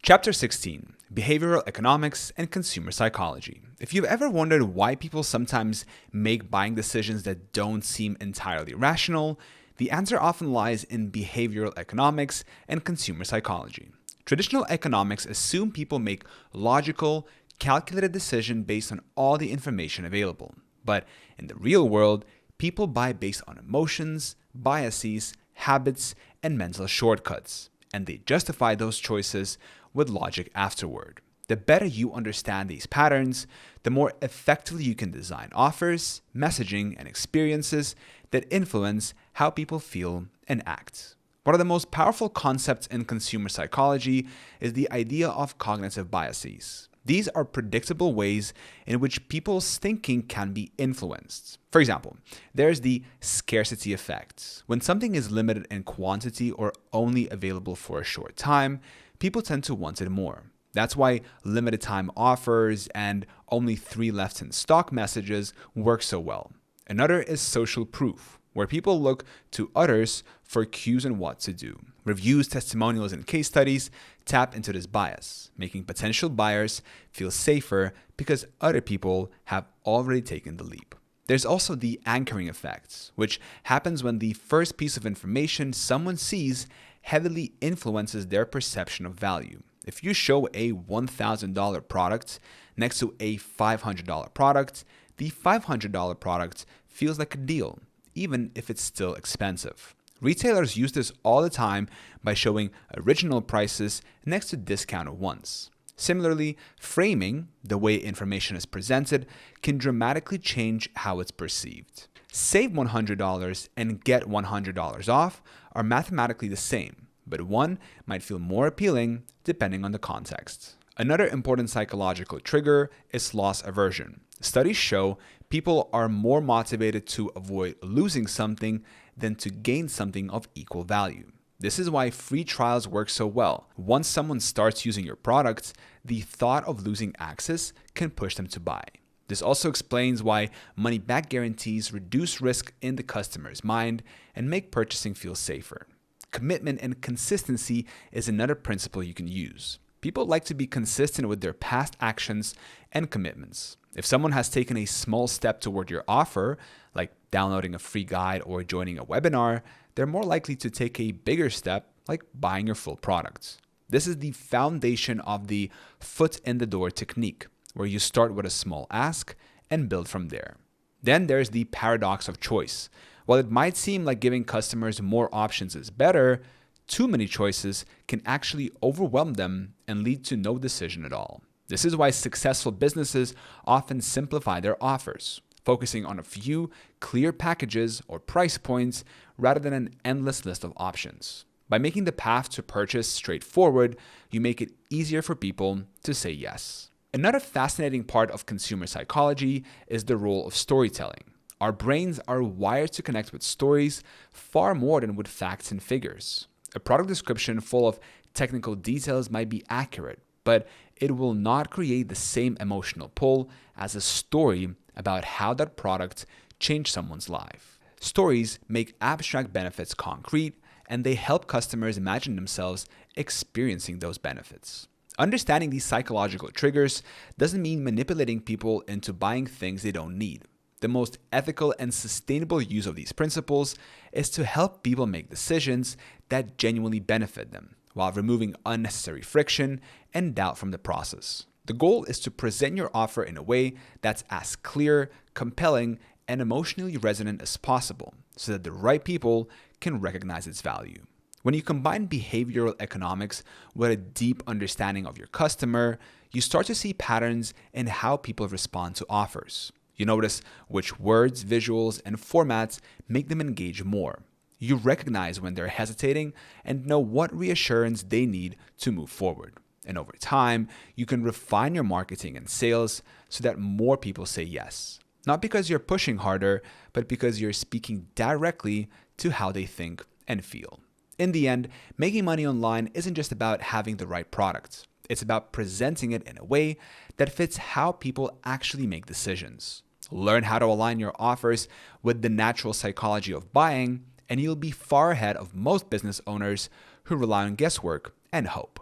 Chapter 16: Behavioral Economics and Consumer Psychology. If you've ever wondered why people sometimes make buying decisions that don't seem entirely rational, the answer often lies in behavioral economics and consumer psychology. Traditional economics assume people make logical, calculated decisions based on all the information available. But in the real world, people buy based on emotions, biases, habits, and mental shortcuts, and they justify those choices with logic afterward. The better you understand these patterns, the more effectively you can design offers, messaging, and experiences that influence how people feel and act. One of the most powerful concepts in consumer psychology is the idea of cognitive biases. These are predictable ways in which people's thinking can be influenced. For example, there's the scarcity effect. When something is limited in quantity or only available for a short time, people tend to want it more. That's why limited time offers and only 3 left in stock messages work so well. Another is social proof, where people look to others for cues on what to do. Reviews, testimonials, and case studies tap into this bias, making potential buyers feel safer because other people have already taken the leap. There's also the anchoring effect, which happens when the first piece of information someone sees heavily influences their perception of value. If you show a $1,000 product next to a $500 product, the $500 product feels like a deal, even if it's still expensive. Retailers use this all the time by showing original prices next to discounted ones. Similarly, framing, the way information is presented, can dramatically change how it's perceived. Save $100 and get $100 off are mathematically the same, but one might feel more appealing depending on the context. Another important psychological trigger is loss aversion. Studies show people are more motivated to avoid losing something than to gain something of equal value. This is why free trials work so well. Once someone starts using your product, the thought of losing access can push them to buy. This also explains why money-back guarantees reduce risk in the customer's mind and make purchasing feel safer. Commitment and consistency is another principle you can use. People like to be consistent with their past actions and commitments. If someone has taken a small step toward your offer, like downloading a free guide or joining a webinar, they're more likely to take a bigger step, like buying your full product. This is the foundation of the foot in the door technique, where you start with a small ask and build from there. Then there's the paradox of choice. While it might seem like giving customers more options is better, too many choices can actually overwhelm them and lead to no decision at all. This is why successful businesses often simplify their offers, focusing on a few clear packages or price points rather than an endless list of options. By making the path to purchase straightforward, you make it easier for people to say yes. Another fascinating part of consumer psychology is the role of storytelling. Our brains are wired to connect with stories far more than with facts and figures. A product description full of technical details might be accurate, but it will not create the same emotional pull as a story about how that product changed someone's life. Stories make abstract benefits concrete, and they help customers imagine themselves experiencing those benefits. Understanding these psychological triggers doesn't mean manipulating people into buying things they don't need. The most ethical and sustainable use of these principles is to help people make decisions that genuinely benefit them, while removing unnecessary friction and doubt from the process. The goal is to present your offer in a way that's as clear, compelling, and emotionally resonant as possible, so that the right people can recognize its value. When you combine behavioral economics with a deep understanding of your customer, you start to see patterns in how people respond to offers. You notice which words, visuals, and formats make them engage more. You recognize when they're hesitating and know what reassurance they need to move forward. And over time, you can refine your marketing and sales so that more people say yes. Not because you're pushing harder, but because you're speaking directly to how they think and feel. In the end, making money online isn't just about having the right product. It's about presenting it in a way that fits how people actually make decisions. Learn how to align your offers with the natural psychology of buying, and you'll be far ahead of most business owners who rely on guesswork and hope.